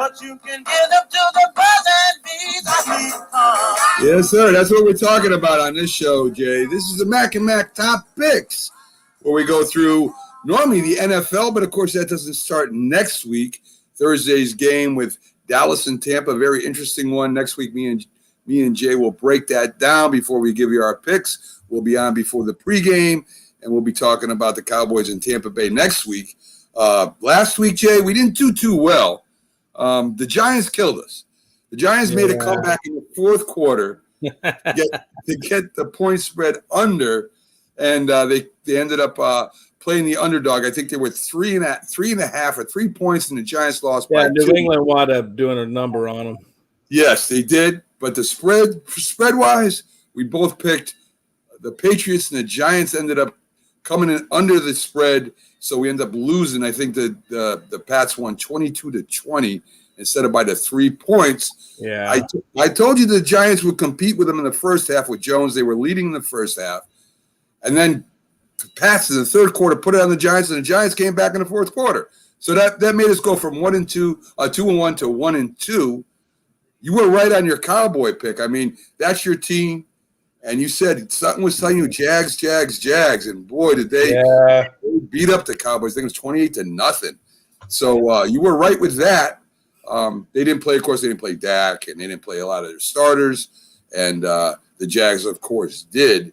but you can give them to the birds and bees. Yes, sir. That's what we're talking about on this show, Jay. This is the Mac and Mac Top Picks, where we go through normally the NFL, but of course that doesn't start next week. Thursday's game with Dallas and Tampa, very interesting one. Next week, me and Jay will break that down before we give you our picks. We'll be on before the pregame, and we'll be talking about the Cowboys in Tampa Bay next week. Last week, Jay, we didn't do too well. The Giants killed us. The Giants made a comeback in the fourth quarter to get the point spread under, and they ended up playing the underdog. I think they were 3.5 or 3 points, and the Giants lost by 2. New England wound up doing a number on them. Yes, they did. But the spread-wise, we both picked the Patriots, and the Giants ended up coming in under the spread, so we ended up losing. I think the Pats won 22-20 instead of by the 3 points. Yeah, I told you the Giants would compete with them in the first half with Jones. They were leading in the first half. And then the Pats in the third quarter put it on the Giants, and the Giants came back in the fourth quarter. So that made us go from 1-2 to 1-2. You were right on your Cowboy pick. I mean, that's your team. And you said something was telling you Jags. And boy, did they beat up the Cowboys. I think it was 28-0. So you were right with that. They didn't play Dak, and they didn't play a lot of their starters. And the Jags, of course, did,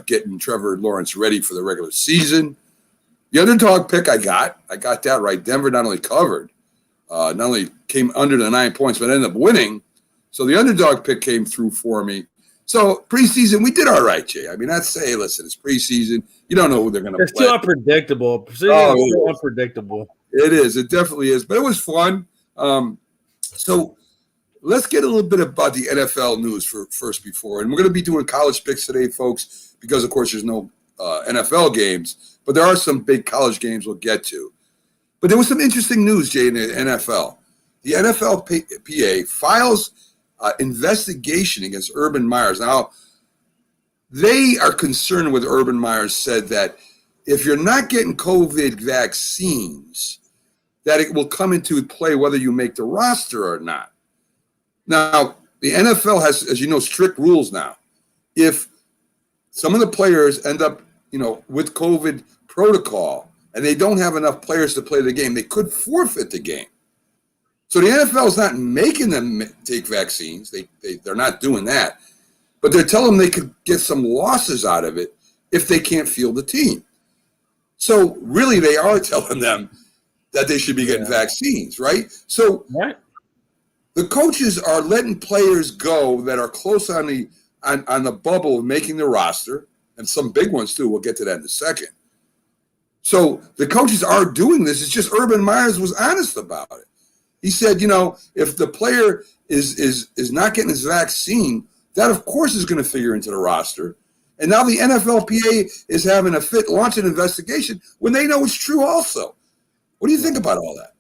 getting Trevor Lawrence ready for the regular season. The underdog pick I got that right. Denver not only covered, not only came under the 9 points, but ended up winning. So the underdog pick came through for me. So preseason, we did all right, Jay. I mean, listen, it's preseason. You don't know who they're going to play. It's too unpredictable. It's unpredictable. It is. It definitely is. But it was fun. So let's get a little bit about the NFL news before. And we're going to be doing college picks today, folks, because, of course, there's no NFL games. But there are some big college games we'll get to. But there was some interesting news, Jay, in the NFL. The NFLPA files investigation against Urban Meyers. Now, they are concerned with Urban Meyers said that if you're not getting COVID vaccines, that it will come into play whether you make the roster or not. Now, the NFL has, as you know, strict rules now. If some of the players end up, with COVID protocol and they don't have enough players to play the game, they could forfeit the game. So the NFL is not making them take vaccines. They're not doing that. But they're telling them they could get some losses out of it if they can't field the team. So really they are telling them that they should be getting vaccines, right? So the coaches are letting players go that are close on the bubble of making the roster, and some big ones too. We'll get to that in a second. So the coaches are doing this. It's just Urban Meyers was honest about it. He said, if the player is not getting his vaccine, that of course is going to figure into the roster. And now the NFLPA is having a fit, launch an investigation when they know it's true also. What do you think about all that?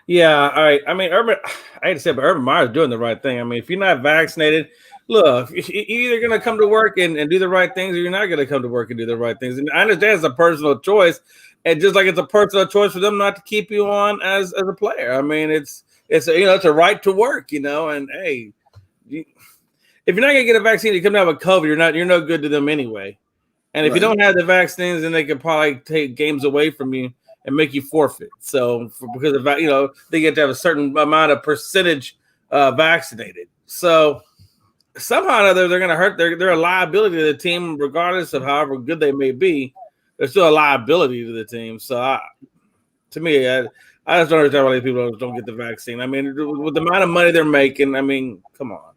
Yeah, all right. I mean, I hate to say it, but Urban Meyer's doing the right thing. I mean, if you're not vaccinated, look, you're either going to come to work and do the right things, or you're not going to come to work and do the right things. And I understand it's a personal choice. And just like it's a personal choice for them not to keep you on as a player. I mean, it's a right to work, and hey, if you're not gonna get a vaccine, you come down with COVID, you're no good to them anyway. And if you don't have the vaccines, then they could probably take games away from you and make you forfeit. So because of they get to have a certain amount of percentage vaccinated. So somehow or another, they're gonna hurt. They're a liability to the team, regardless of however good they may be. They're still a liability to the team. So, to me, I just don't understand why these people don't get the vaccine. I mean, with the amount of money they're making, I mean, come on.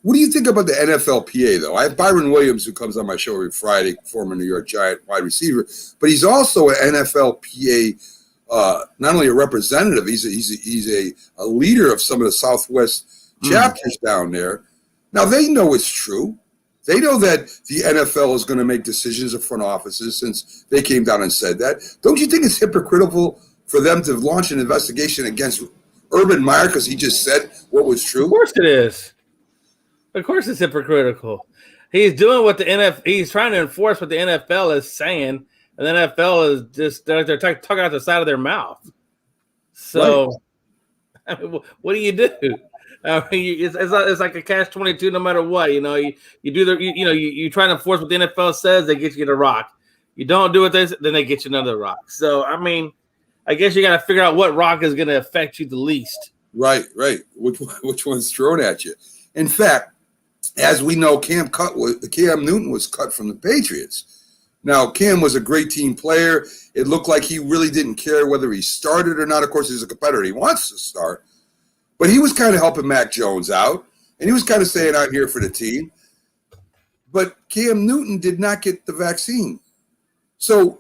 What do you think about the NFLPA, though? I have Byron Williams, who comes on my show every Friday, former New York Giant wide receiver, but he's also an NFLPA, not only a representative, he's a leader of some of the Southwest chapters down there. Now, they know it's true. They know that the NFL is going to make decisions of front offices since they came down and said that. Don't you think it's hypocritical for them to launch an investigation against Urban Meyer because he just said what was true? Of course it is. Of course it's hypocritical. He's doing what the NFL – he's trying to enforce what the NFL is saying, and the NFL is just – they're talking out the side of their mouth. So I mean, what do you do? I mean, it's like a catch-22 no matter what. You know, you do you try to enforce what the NFL says, they get you the rock. You don't do it, then they get you another rock. So, I mean, I guess you got to figure out what rock is going to affect you the least. Right. Which one's thrown at you? In fact, as we know, Cam Newton was cut from the Patriots. Now, Cam was a great team player. It looked like he really didn't care whether he started or not. Of course, he's a competitor. He wants to start. But he was kind of helping Mac Jones out, and he was kind of saying, I'm here for the team. But Cam Newton did not get the vaccine. So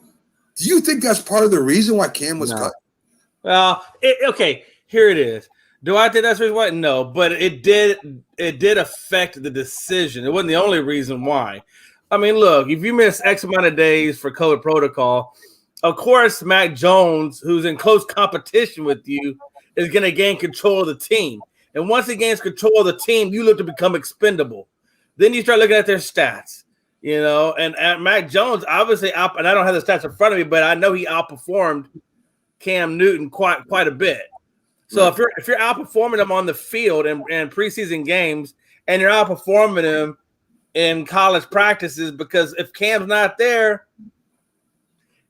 do you think that's part of the reason why Cam was cut? Well, okay, here it is. Do I think that's the reason why? No, but it did affect the decision. It wasn't the only reason why. I mean, look, if you miss X amount of days for COVID protocol, of course, Mac Jones, who's in close competition with you, is going to gain control of the team. And once he gains control of the team, you look to become expendable. Then you start looking at their stats. You know, and Mac Jones obviously and I don't have the stats in front of me, but I know he outperformed Cam Newton quite a bit. So right. if you're outperforming him on the field in preseason games, and you're outperforming him in college practices, because if Cam's not there,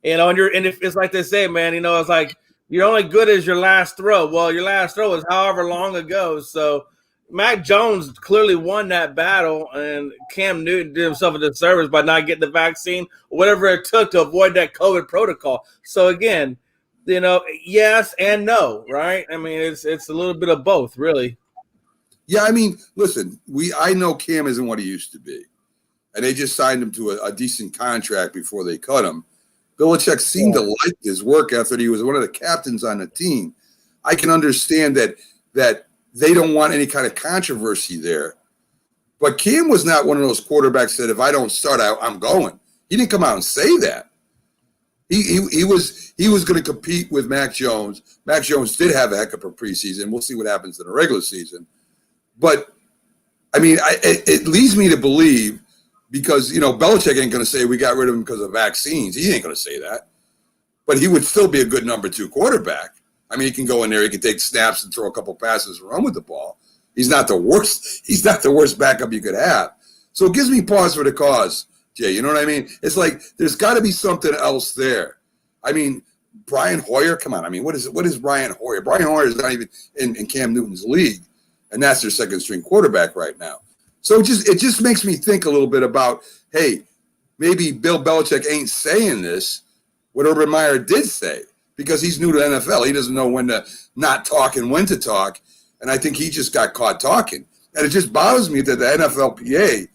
you know, and if it's like they say, man, you know, it's like you're only good as your last throw. Well, your last throw is however long ago. So Mac Jones clearly won that battle, and Cam Newton did himself a disservice by not getting the vaccine, or whatever it took to avoid that COVID protocol. So again, you know, yes and no, right? I mean, it's a little bit of both, really. Yeah, I mean, listen, I know Cam isn't what he used to be, and they just signed him to a decent contract before they cut him. Belichick seemed to like his work ethic. He was one of the captains on the team. I can understand that they don't want any kind of controversy there. But Cam was not one of those quarterbacks that if I don't start, I'm going. He didn't come out and say that. He was going to compete with Mac Jones. Mac Jones did have a heck of a preseason. We'll see what happens in the regular season. But, I mean, it leads me to believe, because, you know, Belichick ain't going to say we got rid of him because of vaccines. He ain't going to say that. But he would still be a good number 2 quarterback. I mean, he can go in there, he can take snaps and throw a couple passes and run with the ball. He's not the worst. He's not the worst backup you could have. So it gives me pause for the cause, Jay. You know what I mean? It's like there's got to be something else there. I mean, Brian Hoyer, come on. I mean, what is Brian Hoyer? Brian Hoyer is not even in Cam Newton's league, and that's their second string quarterback right now. So it just makes me think a little bit about, hey, maybe Bill Belichick ain't saying this, what Urban Meyer did say, because he's new to NFL. He doesn't know when to not talk and when to talk. And I think he just got caught talking. And it just bothers me that the NFLPA,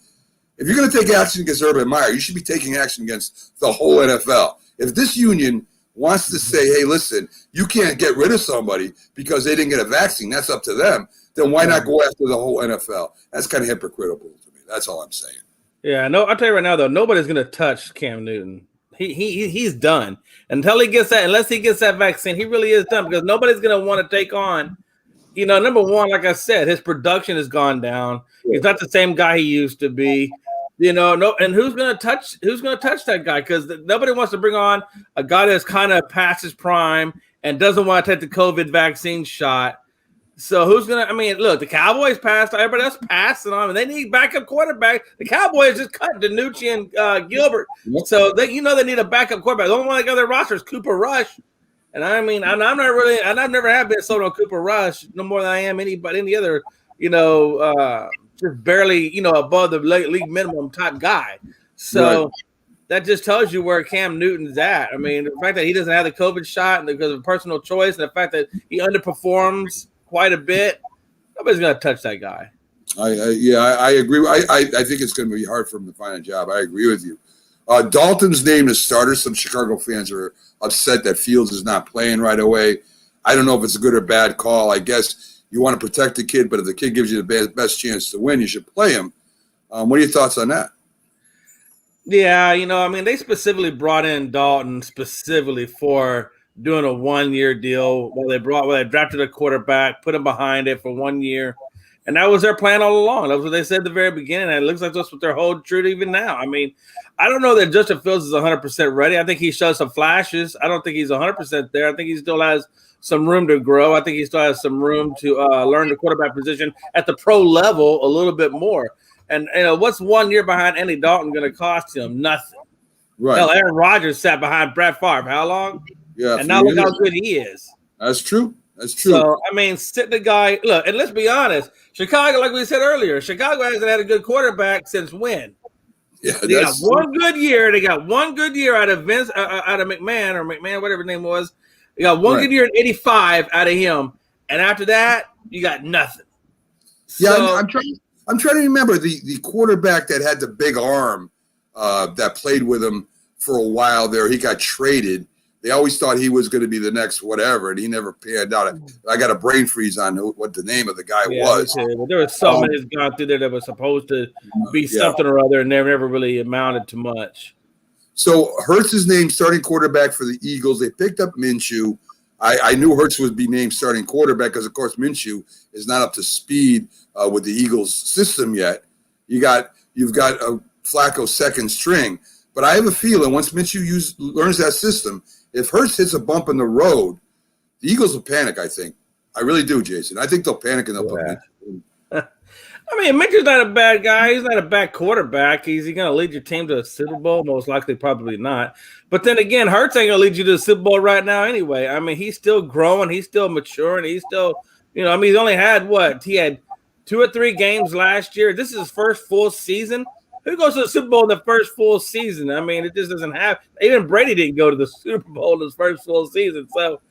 if you're going to take action against Urban Meyer, you should be taking action against the whole NFL. If this union wants to say, hey, listen, you can't get rid of somebody because they didn't get a vaccine, that's up to them, then why not go after the whole NFL? That's kind of hypocritical to me. That's all I'm saying. Yeah, no, I'll tell you right now, though, nobody's going to touch Cam Newton. He's done until he gets that. Unless he gets that vaccine, he really is done, because nobody's going to want to take on. You know, number one, like I said, his production has gone down. He's not the same guy he used to be. You know, and who's going to touch that guy? Because nobody wants to bring on a guy that's kind of past his prime and doesn't want to take the COVID vaccine shot. So who's going to? I mean, look, the Cowboys passed. Everybody else passing on, and they need backup quarterback. The Cowboys just cut DiNucci and Gilbert, so they need a backup quarterback. The only one that got their roster is Cooper Rush, and I mean, I've never have been sold on Cooper Rush no more than I am any other, you know, just barely, you know, above the league minimum type guy. So. Right. That just tells you where Cam Newton's at. I mean, the fact that he doesn't have the COVID shot and because of personal choice, and the fact that he underperforms quite a bit, nobody's going to touch that guy. I agree. I think it's going to be hard for him to find a job. I agree with you. Dalton's named as starter. Some Chicago fans are upset that Fields is not playing right away. I don't know if it's a good or bad call. I guess you want to protect the kid, but if the kid gives you the best chance to win, you should play him. What are your thoughts on that? Yeah, you know, I mean, they specifically brought in Dalton specifically for doing a 1-year deal. They drafted a quarterback, put him behind it for 1 year, and that was their plan all along. That's what they said at the very beginning, and it looks like that's what they're holding true to even now. I mean, I don't know that Justin Fields is 100% ready. I think he shows some flashes. I don't think he's 100% there. I think he still has some room to grow. I think he still has some room to learn the quarterback position at the pro level a little bit more. And what's 1 year behind Andy Dalton going to cost him? Nothing. Right. Hell, Aaron Rodgers sat behind Brett Favre. How long? Yeah. And now look how good he is. That's true. That's true. So, I mean, sit the guy. Look, and let's be honest. Chicago, like we said earlier, Chicago hasn't had a good quarterback since when? Yeah, they got one good year. They got one good year out of Vince, out of McMahon, whatever his name was. You got one good year in '85 out of him, and after that, you got nothing. Yeah, so, I'm trying to remember the quarterback that had the big arm that played with him for a while there. He got traded. They always thought he was going to be the next whatever, and he never panned out. I got a brain freeze on what the name of the guy was. There was someone that's gone through there that was supposed to be something or other, and never really amounted to much. So Hurts is named starting quarterback for the Eagles. They picked up Minshew. I knew Hurts would be named starting quarterback because, of course, Minshew is not up to speed with the Eagles system yet. You've got a Flacco second string, but I have a feeling once Minshew learns that system, if Hurts hits a bump in the road, the Eagles will panic. I think. I really do, Jason. I think they'll panic and they'll put Minshew. I mean, Minshew's not a bad guy. He's not a bad quarterback. Is he going to lead your team to a Super Bowl? Most likely, probably not. But then again, Hurts ain't going to lead you to the Super Bowl right now anyway. I mean, he's still growing. He's still maturing. He's still, he's only had He had 2 or 3 games last year. This is his first full season. Who goes to the Super Bowl in the first full season? I mean, it just doesn't happen. Even Brady didn't go to the Super Bowl in his first full season. So,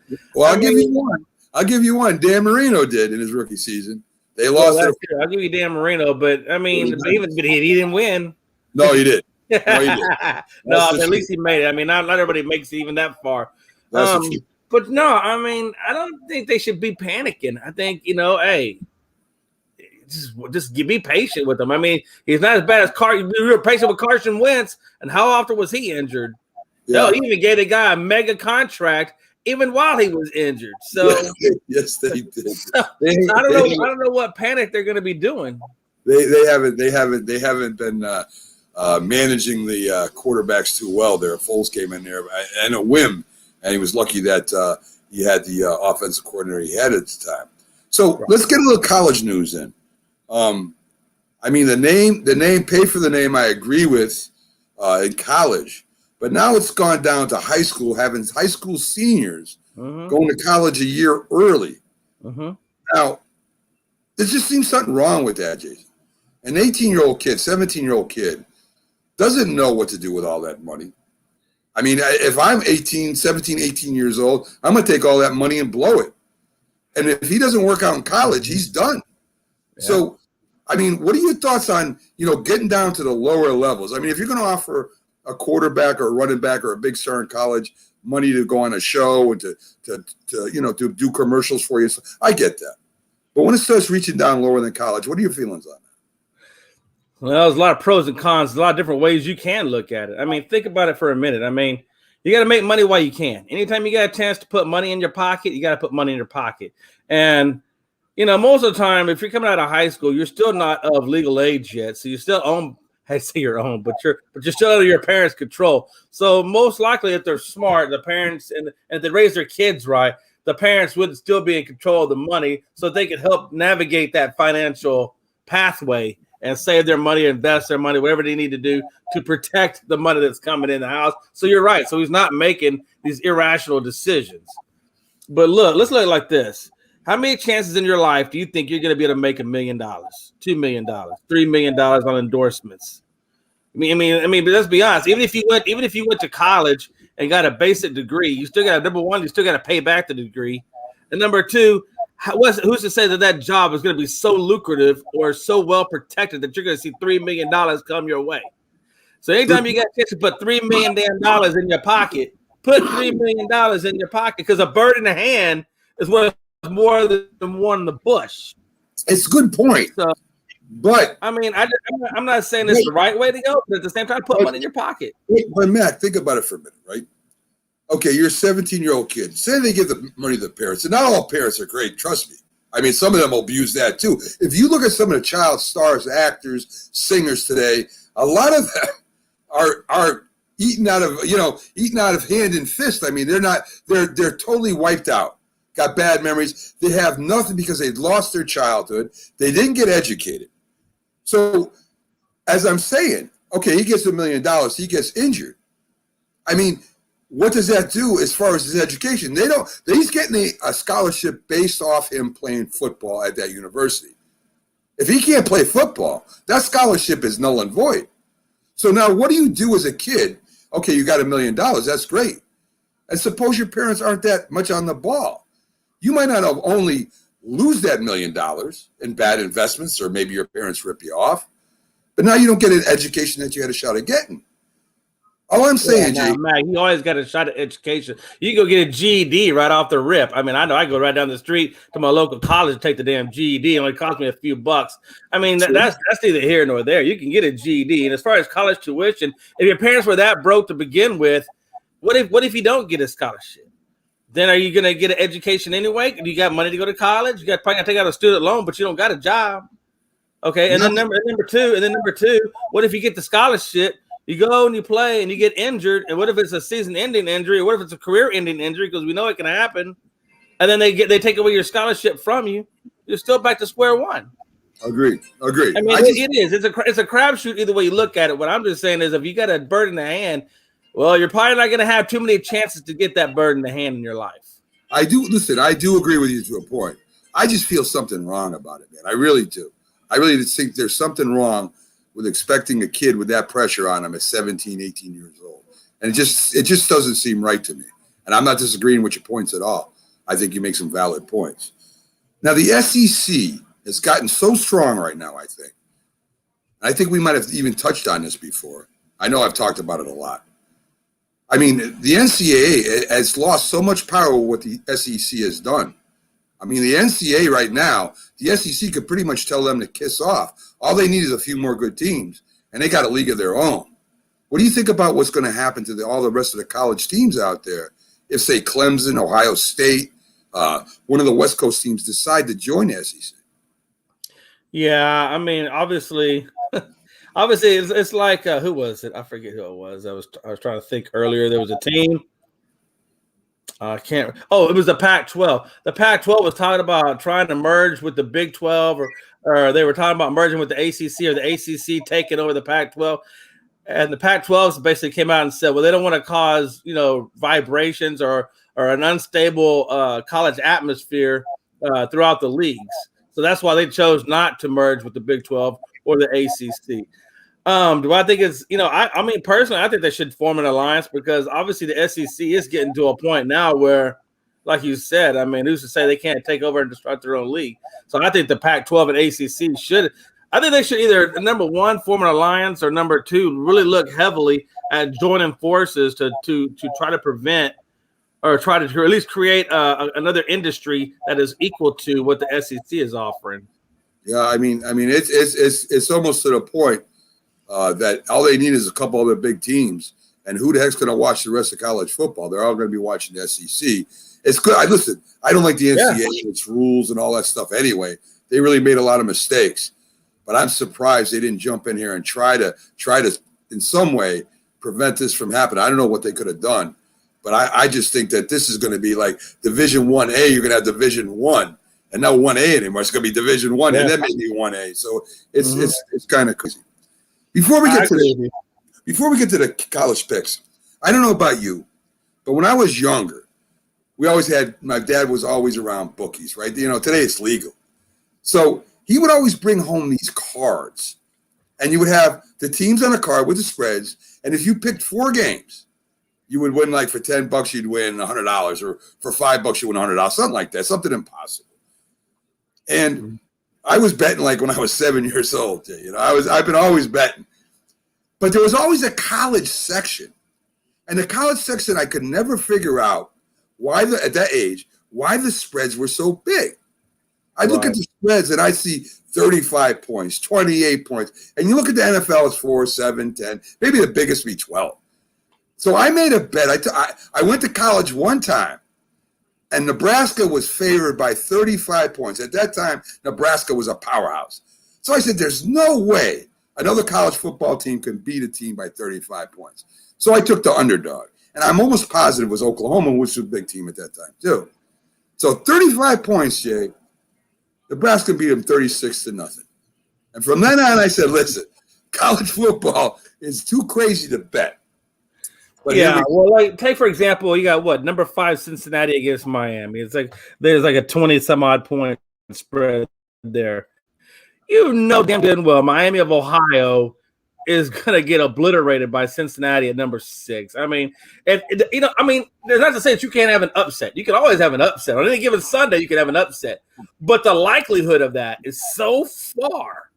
I'll give you one. I'll give you one. Dan Marino did in his rookie season. They lost. I'll give you Dan Marino, but I mean, he didn't win. No, he did. No, he did. No, at least he made it. I mean, not everybody makes it even that far. But no, I mean, I don't think they should be panicking. I think hey, just be patient with him. I mean, he's not as bad as Carson. We were patient with Carson Wentz, and how often was he injured? Yeah. No, he even gave the guy a mega contract even while he was injured. So yes, they did. So, I don't know what panic they're going to be doing. They haven't been managing the quarterbacks too well. There, Foles came in there and a whim, and he was lucky that he had the offensive coordinator he had at the time. So let's get a little college news in. I mean, the name, pay for the name. I agree with in college. But now it's gone down to high school, having high school seniors going to college a year early. Now, there just seems something wrong with that, Jason. An 18-year-old kid, 17-year-old kid doesn't know what to do with all that money. I mean, if I'm 17, 18 years old, I'm going to take all that money and blow it. And if he doesn't work out in college, he's done. Yeah. So, I mean, what are your thoughts on, getting down to the lower levels? I mean, if you're going to offer a quarterback or a running back or a big star in college money to go on a show and to do commercials for you, I get that. But when it starts reaching down lower than college, what are your feelings on that? Well, there's a lot of pros and cons, a lot of different ways you can look at it. I mean, think about it for a minute. I mean, you got to make money while you can. Anytime you got a chance to put money in your pocket, you got to put money in your pocket. And, most of the time, if you're coming out of high school, you're still not of legal age yet. So you still own, I say your own, but you're still under your parents' control. So most likely, if they're smart, the parents and if they raise their kids right, the parents would still be in control of the money, so they could help navigate that financial pathway and save their money, invest their money, whatever they need to do to protect the money that's coming in the house. So you're right. So he's not making these irrational decisions. But look, let's look like this. How many chances in your life do you think you're going to be able to make $1 million, $2 million, $3 million on endorsements? I mean, but let's be honest. Even if you went to college and got a basic degree, you still got number one, you still got to pay back the degree, and number two, who's to say that job is going to be so lucrative or so well protected that you're going to see $3 million come your way? So anytime you got a chance to put $3 million in your pocket, put $3 million in your pocket, because a bird in the hand is worth more than one in the bush. It's a good point. So, but I mean, I'm not saying it's the right way to go, but at the same time, put money in your pocket. But Matt, think about it for a minute, right? Okay, you're a 17-year-old kid. Say they give the money to the parents, and not all parents are great. Trust me. I mean, some of them abuse that too. If you look at some of the child stars, actors, singers today, a lot of them are eaten out of hand and fist. I mean, they're totally wiped out. got bad memories. They have nothing because they lost their childhood. They didn't get educated. So, as I'm saying, okay, he gets $1 million. He gets injured. I mean, what does that do as far as his education? He's getting a scholarship based off him playing football at that university. If he can't play football, that scholarship is null and void. So now what do you do as a kid? Okay, you got $1 million. That's great. And suppose your parents aren't that much on the ball. You might not only lose that $1 million in bad investments, or maybe your parents rip you off, but now you don't get an education that you had a shot at getting. All I'm saying, Jay, Mac, you always got a shot at education. You can go get a GED right off the rip. I mean, I know I go right down the street to my local college to take the damn GED. It only cost me a few bucks. I mean, that's neither here nor there. You can get a GED. And as far as college tuition, if your parents were that broke to begin with, what if you don't get a scholarship? Then are you going to get an education anyway? Do you got money to go to college? You probably got to take out a student loan, but you don't got a job. Okay, and then number two, what if you get the scholarship? You go and you play and you get injured, and what if it's a season-ending injury, or what if it's a career-ending injury? Because we know it can happen, and then they take away your scholarship from you. You're still back to square one. Agreed. I mean, it is. It's a crapshoot either way you look at it. What I'm just saying is, if you got a bird in the hand, well, you're probably not going to have too many chances to get that bird in the hand in your life. I do agree with you to a point. I just feel something wrong about it, man. I really do. I really think there's something wrong with expecting a kid with that pressure on him at 17, 18 years old. And it just doesn't seem right to me. And I'm not disagreeing with your points at all. I think you make some valid points. Now, the SEC has gotten so strong right now, I think. I think we might have even touched on this before. I know I've talked about it a lot. I mean, the NCAA has lost so much power with what the SEC has done. I mean, the NCAA right now, the SEC could pretty much tell them to kiss off. All they need is a few more good teams, and they got a league of their own. What do you think about what's going to happen to all the rest of the college teams out there if, say, Clemson, Ohio State, one of the West Coast teams decide to join the SEC? Yeah, I mean, obviously, it's like who was it? I forget who it was. I was trying to think earlier. There was a team. It was the Pac-12. The Pac-12 was talking about trying to merge with the Big 12, or they were talking about merging with the ACC, or the ACC taking over the Pac-12. And the Pac-12 basically came out and said, well, they don't want to cause, vibrations or an unstable college atmosphere throughout the leagues. So that's why they chose not to merge with the Big 12 or the ACC. Do I think it's, I mean, personally, I think they should form an alliance, because obviously the SEC is getting to a point now where, like you said, I mean, who's to say they can't take over and disrupt their own league? So I think the Pac-12 and ACC they should either, number one, form an alliance, or number two, really look heavily at joining forces to try to prevent, or try to at least create another industry that is equal to what the SEC is offering. Yeah, I mean, it's almost to the point that all they need is a couple other big teams, and who the heck's going to watch the rest of college football? They're all going to be watching the SEC. It's good. I don't like the NCAA and its rules and all that stuff anyway. They really made a lot of mistakes, but I'm surprised they didn't jump in here and try to in some way prevent this from happening. I don't know what they could have done, but I just think that this is going to be like Division 1A. You're going to have Division 1, and not 1A anymore. It's going to be Division 1, and then maybe 1A. So it's kind of crazy. Before we get to the college picks, I don't know about you, but when I was younger, my dad was always around bookies, right? Today it's legal. So he would always bring home these cards, and you would have the teams on a card with the spreads. And if you picked 4 games, you would win, like for $10, you'd win $100, or for $5, you win $100, something like that, something impossible. And I was betting like when I was 7 years old. I've been always betting. But there was always a college section. And the college section, I could never figure out at that age, why the spreads were so big. I look at the spreads and I see 35 points, 28 points. And you look at the NFL, it's 4, 7, 10. Maybe the biggest be 12. So I made a bet. I went to college one time, and Nebraska was favored by 35 points. At that time, Nebraska was a powerhouse. So I said, there's no way another college football team can beat a team by 35 points. So I took the underdog. And I'm almost positive it was Oklahoma, which was a big team at that time, too. So 35 points, Jay. Nebraska beat them 36-0. And from then on, I said, listen, college football is too crazy to bet. But yeah, well, like take for example, you got what number 5 Cincinnati against Miami. It's like there's like a 20 some odd point spread there. You know damn good and well Miami of Ohio is gonna get obliterated by Cincinnati at number 6. I mean, there's not to say that you can't have an upset. You can always have an upset on any given Sunday. You can have an upset, but the likelihood of that is so far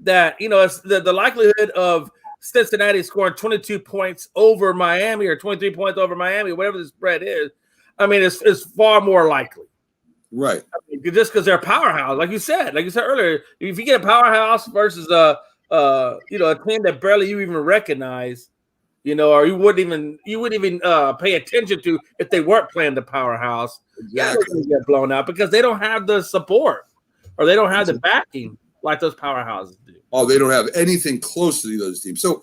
that it's the likelihood of Cincinnati scoring 22 points over Miami or 23 points over Miami, whatever the spread is. I mean, it's far more likely. Right. I mean, just because they're a powerhouse, like you said earlier, if you get a powerhouse versus a team that barely you even recognize, or you wouldn't even pay attention to if they weren't playing the powerhouse, Exactly. Get blown out because they don't have the support or they don't have the backing like those powerhouses do. Oh, they don't have anything close to those teams. So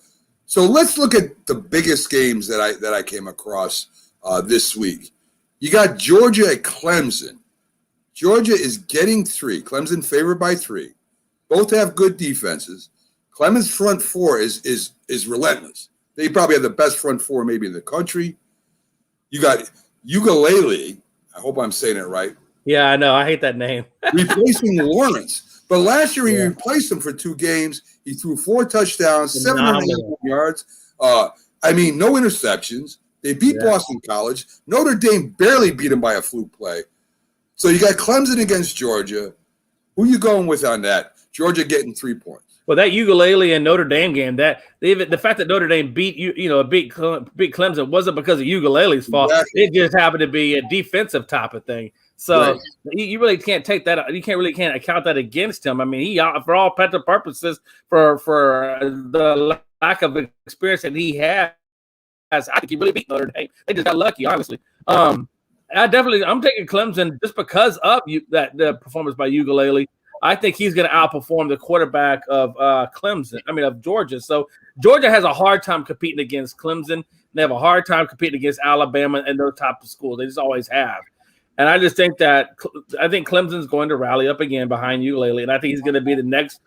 let's look at the biggest games that I came across this week. You got Georgia at Clemson. Georgia is getting 3. Clemson favored by 3. Both have good defenses. Clemson's front 4 is relentless. They probably have the best front 4 maybe in the country. You got Ugalele. I hope I'm saying it right. Yeah, I know. I hate that name. Replacing Lawrence. But last year he replaced him for 2 games. He threw 4 touchdowns, 780 yards. No interceptions. They beat Boston College. Notre Dame barely beat him by a fluke play. So you got Clemson against Georgia. Who you going with on that? Georgia getting 3 points. Well, that Ugalele and Notre Dame game, the fact that Notre Dame beat Clemson wasn't because of Ugalele's fault. Exactly. It just happened to be a defensive type of thing. So you really can't take that. You can't account that against him. I mean, he for all practical purposes for the lack of experience that he has, I think he really beat Notre Dame. They just got lucky, honestly. I'm taking Clemson just because of the performance by Ugalele. I think he's going to outperform the quarterback of of Georgia. So Georgia has a hard time competing against Clemson. They have a hard time competing against Alabama and those type of schools. They just always have. And I just think Clemson's going to rally up again behind Ugalele, and I think he's going to be the next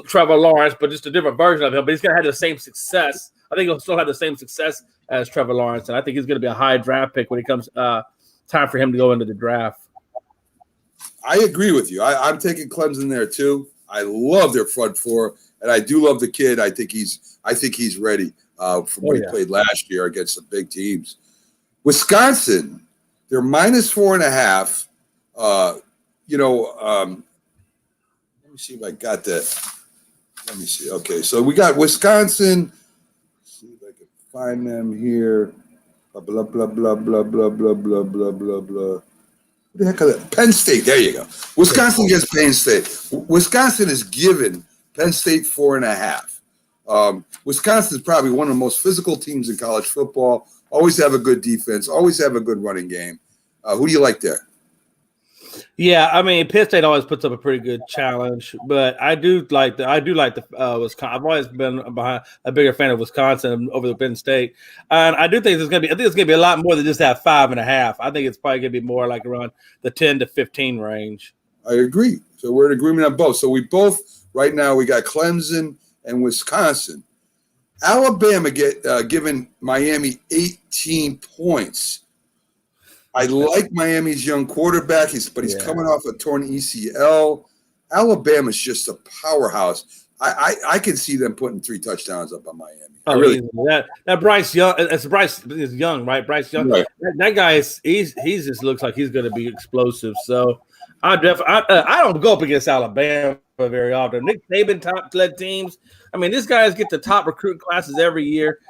Trevor Lawrence, but just a different version of him. But he's going to have the same success. I think he'll still have the same success as Trevor Lawrence, and I think he's going to be a high draft pick when it comes time for him to go into the draft. I agree with you. I'm taking Clemson there too. I love their front 4, and I do love the kid. I think he's ready from what he played last year against the big teams. Wisconsin, they're -4.5. Let me see if I got that. Let me see. Okay, so we got Wisconsin. Let's see if I can find them here. Blah blah blah blah blah blah blah blah blah blah blah. What the heck is that? Penn State. There you go. Wisconsin gets Penn State. Wisconsin is given Penn State 4.5. Wisconsin is probably one of the most physical teams in college football. Always have a good defense. Always have a good running game. Who do you like there? Yeah, I mean, Penn State always puts up a pretty good challenge, but I do like the Wisconsin. I've always been a bigger fan of Wisconsin over the Penn State, and I do think it's going to be a lot more than just that 5.5. I think it's probably going to be more like around the 10 to 15 range. I agree. So we're in agreement on both. So we both right now we got Clemson and Wisconsin. Alabama given Miami 18 points. I like Miami's young quarterback, but he's coming off a torn ECL. Alabama's just a powerhouse. I can see them putting 3 touchdowns up on Miami. That Bryce Young. Bryce is young, right? Bryce Young. Right. That guy he just looks like he's going to be explosive. So I don't go up against Alabama very often. Nick Saban top-led teams. I mean, these guys get the top recruit classes every year.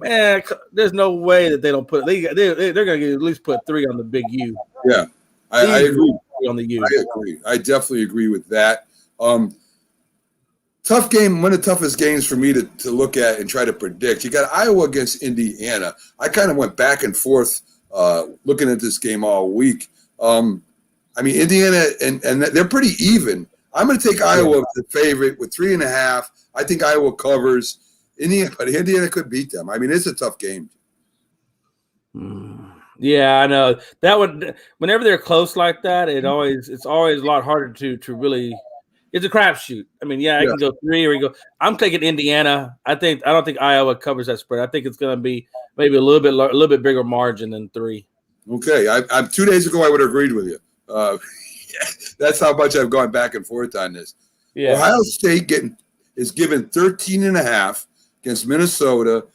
Man, there's no way that they don't put. They're going to at least put 3 on the Big U. Yeah, I agree on the U. I agree. I definitely agree with that. Tough game. One of the toughest games for me to look at and try to predict. You got Iowa against Indiana. I kind of went back and forth looking at this game all week. I mean, Indiana and they're pretty even. I'm going to take Iowa as the favorite with 3.5. I think Iowa covers. Indiana could beat them. I mean, it's a tough game. Yeah, I know that would. Whenever they're close like that, it's always a lot harder to really. It's a crapshoot. I mean, yeah, I Yeah. can go 3 or you go. I'm taking Indiana. I don't think Iowa covers that spread. I think it's going to be maybe a little bit bigger margin than 3. Okay. I 2 days ago I would have agreed with you. That's how much I've gone back and forth on this. Yeah, Ohio State is given 13.5 against Minnesota.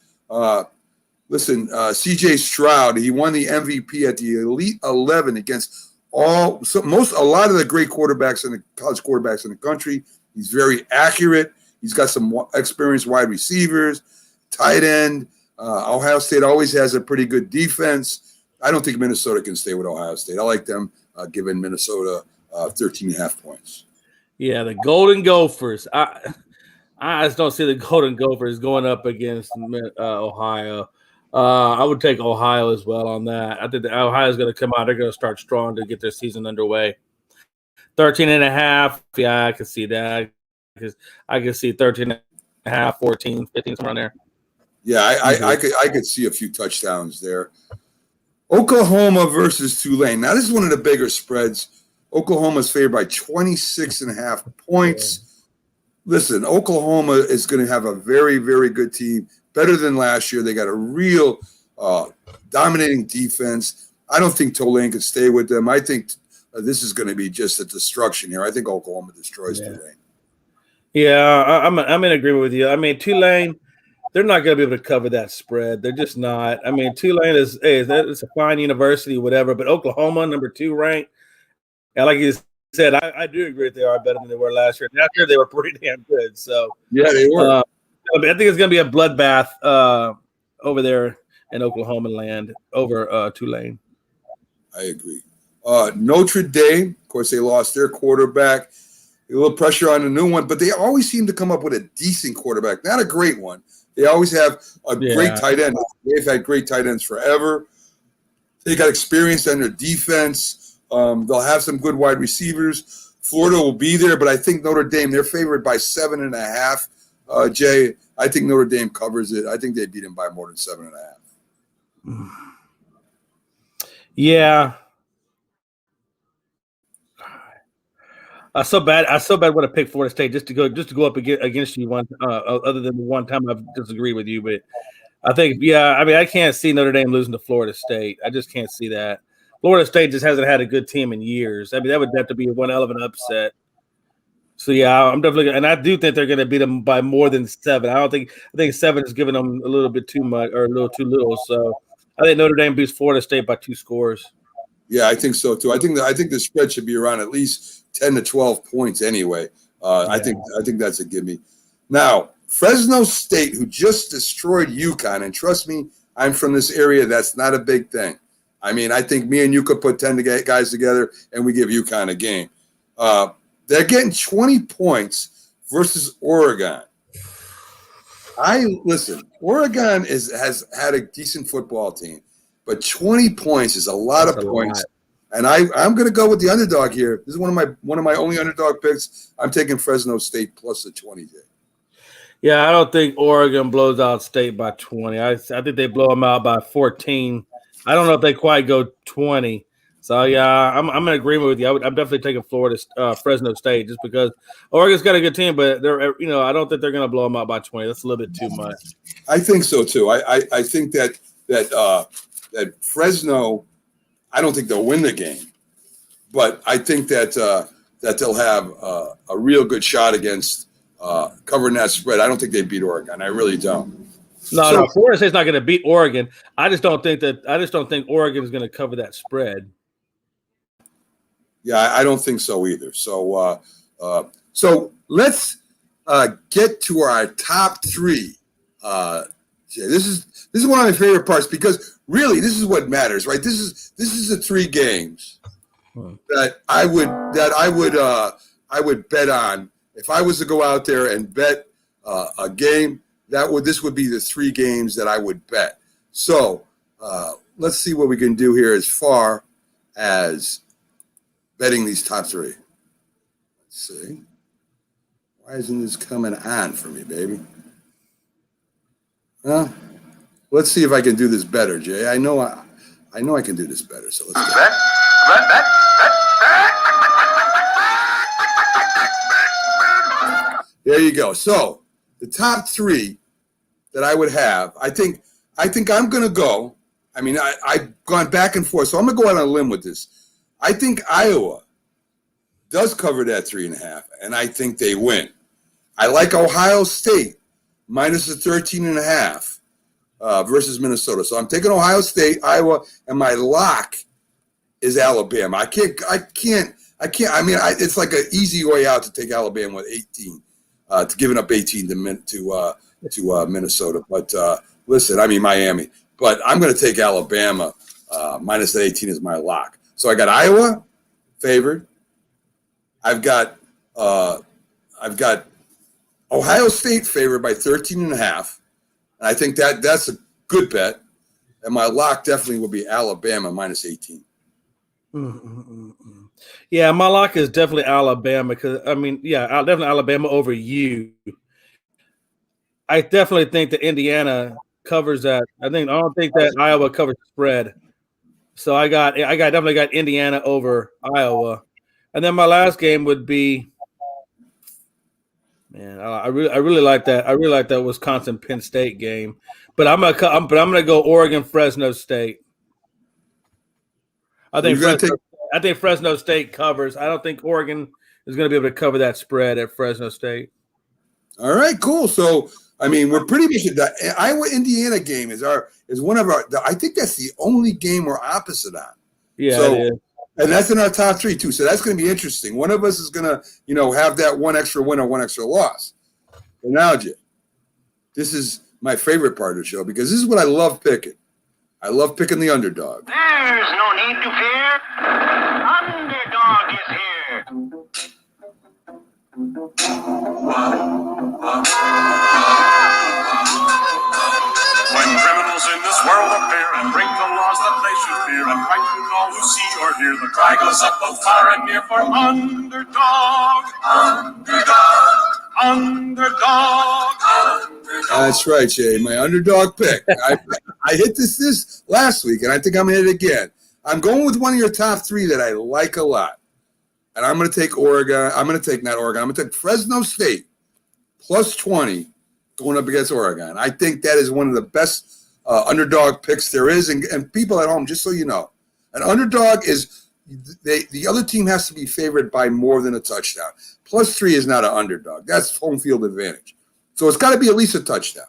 Listen, C.J. Stroud, he won the MVP at the Elite 11 against a lot of the great quarterbacks in the college quarterbacks in the country. He's very accurate. He's got some experienced wide receivers, tight end. Ohio State always has a pretty good defense. I don't think Minnesota can stay with Ohio State. I like them giving Minnesota 13.5 points. yeah, the Golden Gophers. I just don't see the Golden Gophers going up against Ohio. I would take Ohio as well on that. I think that Ohio's going to come out. They're going to start strong to get their season underway. 13.5. Yeah, I can see that. Because I can see 13.5, 14, 15, somewhere on there. Yeah, I could see a few touchdowns there. Oklahoma versus Tulane. Now, this is one of the bigger spreads. Oklahoma's favored by 26.5 points. Yeah. Listen, Oklahoma is going to have a very, very good team, better than last year. They got a real dominating defense. I don't think Tulane could stay with them. I think this is going to be just a destruction here. I think Oklahoma destroys Tulane. Yeah, I'm in agreement with you. I mean, Tulane, they're not going to be able to cover that spread. They're just not. I mean, Tulane it's a fine university, whatever, but Oklahoma, number 2 ranked. And like you said, I do agree that they are better than they were last year. Last year, they were pretty damn good. So yeah, they were. I think it's going to be a bloodbath over there in Oklahoma land over Tulane. I agree. Notre Dame, of course, they lost their quarterback. A little pressure on the new one, but they always seem to come up with a decent quarterback, not a great one. They always have a great tight end. They've had great tight ends forever. They got experience on their defense. They'll have some good wide receivers. Florida will be there, but I think Notre Dame, they're favored by 7.5. Jay, I think Notre Dame covers it. I think they beat them by more than 7.5. Yeah. I so bad want to pick Florida State just to go up against you one other than the one time I've disagreed with you, but I think I can't see Notre Dame losing to Florida State. I just can't see that. Florida State just hasn't had a good team in years. I mean, that would have to be one hell of an upset. So yeah, I'm definitely, and I do think they're going to beat them by more than 7. I think 7 is giving them a little bit too much or a little too little. So I think Notre Dame beats Florida State by 2 scores. Yeah, I think so too. I think the spread should be around at least 10 to 12 points anyway. I think that's a gimme. Now, Fresno State, who just destroyed UConn, and trust me, I'm from this area. That's not a big thing. I mean, I think me and you could put 10 guys together and we give UConn a game. They're getting 20 points versus Oregon. Oregon has had a decent football team, but 20 points is a lot of points. And I'm going to go with the underdog here. This is one of my only underdog picks. I'm taking Fresno State plus the 20. Yeah, I don't think Oregon blows out State by 20. I think they blow them out by 14. I don't know if they quite go 20. So yeah, I'm in agreement with you. I'm definitely taking Fresno State just because Oregon's got a good team, but I don't think they're going to blow them out by 20. That's a little bit too much. I think so too. I think that Fresno, I don't think they'll win the game, but I think that they'll have a real good shot against covering that spread. I don't think they beat Oregon. I really don't. No, Florida State's not going to beat Oregon. I just don't think Oregon is going to cover that spread. Yeah, I don't think so either. So let's get to our top 3. This is one of my favorite parts because really this is what matters, right? This is the 3 games that I would bet on if I was to go out there and bet a game. This would be the 3 games that I would bet. So let's see what we can do here as far as betting these top 3. Let's see. Why isn't this coming on for me, baby? Let's see if I can do this better, Jay. I know I know I can do this better. So let's go. There you go. So the top three that I would have, I think I'm going to go. I mean, I've gone back and forth, so I'm going to go out on a limb with this. I think Iowa does cover that 3.5, and I think they win. I like Ohio State minus the 13.5 versus Minnesota. So I'm taking Ohio State, Iowa, and my lock is Alabama. I can't. I mean, it's like an easy way out to take Alabama with 18, to giving up 18 to Minnesota. But listen, I mean Miami. But I'm going to take Alabama minus that 18 is my lock. So I got Iowa favored. I've got Ohio State favored by 13.5. And I think that's a good bet. And my lock definitely will be Alabama minus 18. Yeah, my lock is definitely Alabama because definitely Alabama over you. I definitely think that Indiana covers that. I don't think that Iowa covers spread. So I definitely got Indiana over Iowa. And then my last game would be, man, I really like that. I really like that Wisconsin Penn State game. But I'm gonna go Oregon Fresno State. I think Fresno State covers. I don't think Oregon is going to be able to cover that spread at Fresno State. All right, cool. So I mean, we're pretty much the Iowa Indiana game is one of our. I think that's the only game we're opposite on. Yeah, so, it is. And that's in our top three too. So that's going to be interesting. One of us is going to, have that one extra win or one extra loss. But now, Jay, this is my favorite part of the show because this is what I love picking. I love picking the underdog. There's no need to fear. Underdog is here. When criminals in this world appear and break the laws that they should fear and frighten all who see or hear, the cry goes up both far and near for underdog. Underdog. Underdog. That's right, Jay. My underdog pick. I hit this last week, and I think I'm going to hit it again. I'm going with one of your top three that I like a lot. And I'm going to take Oregon. I'm going to take not Oregon. I'm going to take Fresno State plus 20 going up against Oregon. I think that is one of the best underdog picks there is. And people at home, just so you know, an underdog is the other team has to be favored by more than a touchdown. Plus 3 is not an underdog. That's home field advantage. So it's got to be at least a touchdown.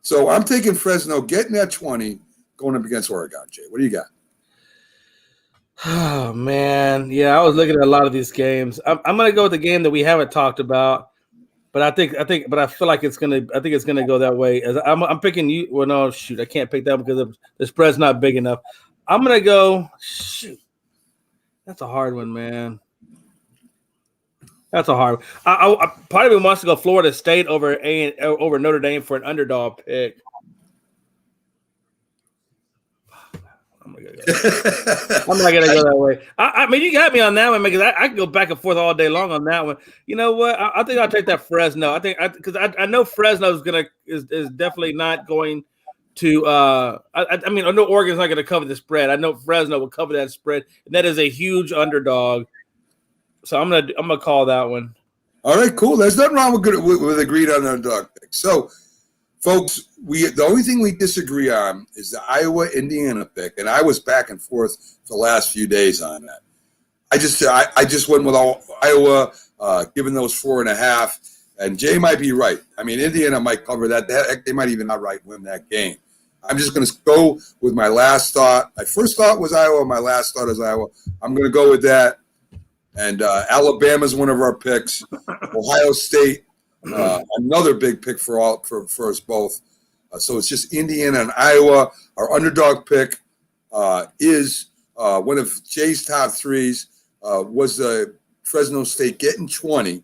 So I'm taking Fresno, getting that 20, going up against Oregon. Jay, what do you got? Oh man, yeah, I was looking at a lot of these games. I'm going to go with the game that we haven't talked about, but I feel like it's gonna go that way. As I'm picking you. Well, no, shoot, I can't pick that because the spread's not big enough. I'm going to go. Shoot, that's a hard one, man. That's a hard one. I part of me wants to go Florida State over Notre Dame for an underdog pick. I'm not gonna go that way. I mean, you got me on that one because I can go back and forth all day long on that one. You know what? I think I'll take that Fresno. Because I know Fresno is definitely not going to. I mean, I know Oregon's not going to cover the spread. I know Fresno will cover that spread, and that is a huge underdog. So I'm gonna call that one. All right, cool. There's nothing wrong with agreed on underdog pick. So, folks, the only thing we disagree on is the Iowa Indiana pick, and I was back and forth for the last few days on that. I just went with Iowa, given those 4.5, and Jay might be right. I mean, Indiana might cover that. They might even outright win that game. I'm just going to go with my last thought. My first thought was Iowa. My last thought is Iowa. I'm going to go with that. And Alabama's one of our picks. Ohio State, another big pick for us both. So it's just Indiana and Iowa. Our underdog pick is one of Jay's top threes. Was Fresno State getting 20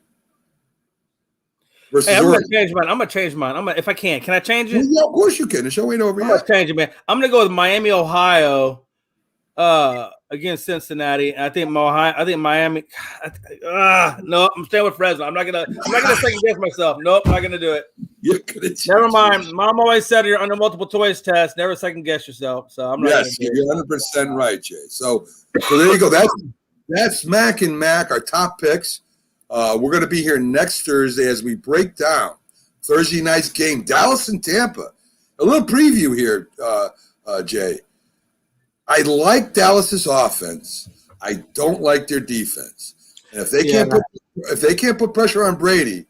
versus I'm Oregon. I'm gonna change mine. If I can I change it? Yeah, of course you can. The show ain't over I'm yet. gonna change it, man. I'm gonna go with Miami, Ohio. Against Cincinnati. I think Miami. No, I'm staying with Fresno. I'm not gonna second guess myself. Nope, not gonna do it. You're gonna cheat. Never mind. Mom always said you're under multiple choice test. Never second guess yourself. So I'm not. Yes, you're 100% right, Jay. So there you go. That's Mac and Mac, our top picks. We're going to be here next Thursday as we break down Thursday night's game, Dallas and Tampa. A little preview here, Jay. I like Dallas's offense. I don't like their defense. And if they can't put pressure on Brady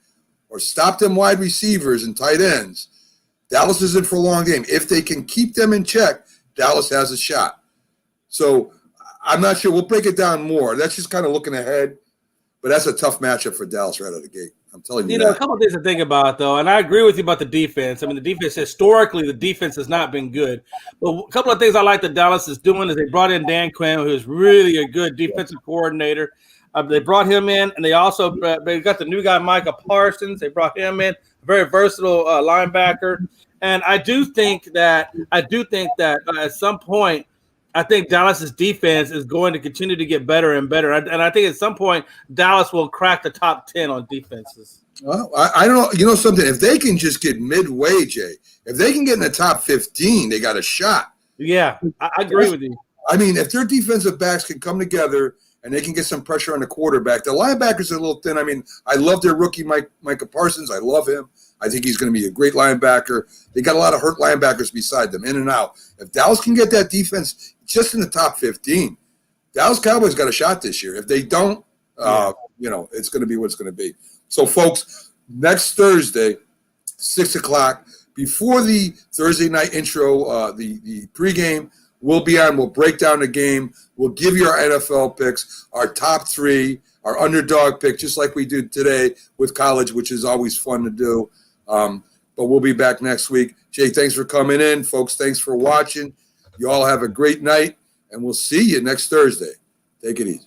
or stop them wide receivers and tight ends, Dallas is in for a long game. If they can keep them in check, Dallas has a shot. So I'm not sure. We'll break it down more. That's just kind of looking ahead. But that's a tough matchup for Dallas right out of the gate. I'm telling you. A couple of things to think about, though, and I agree with you about the defense. I mean, the defense, historically, the defense has not been good. But a couple of things I like that Dallas is doing is they brought in Dan Quinn, who's really a good defensive coordinator. They brought him in, and they also they got the new guy, Micah Parsons. They brought him in, a very versatile linebacker. And I do think that at some point, I think Dallas's defense is going to continue to get better and better. And I think at some point, Dallas will crack the top 10 on defenses. Well, I don't know. You know something? If they can just get midway, Jay, if they can get in the top 15, they got a shot. Yeah, I agree with you. I mean, if their defensive backs can come together and they can get some pressure on the quarterback, the linebackers are a little thin. I mean, I love their rookie, Micah Parsons. I love him. I think he's going to be a great linebacker. They got a lot of hurt linebackers beside them, in and out. If Dallas can get that defense just in the top 15, Dallas Cowboys got a shot this year. If they don't, it's going to be what it's going to be. So, folks, next Thursday, 6 o'clock, before the Thursday night intro, the pregame, we'll be on. We'll break down the game. We'll give you our NFL picks, our top 3, our underdog pick, just like we did today with college, which is always fun to do. But we'll be back next week. Jay, thanks for coming in. Folks, thanks for watching. You all have a great night, and we'll see you next Thursday. Take it easy.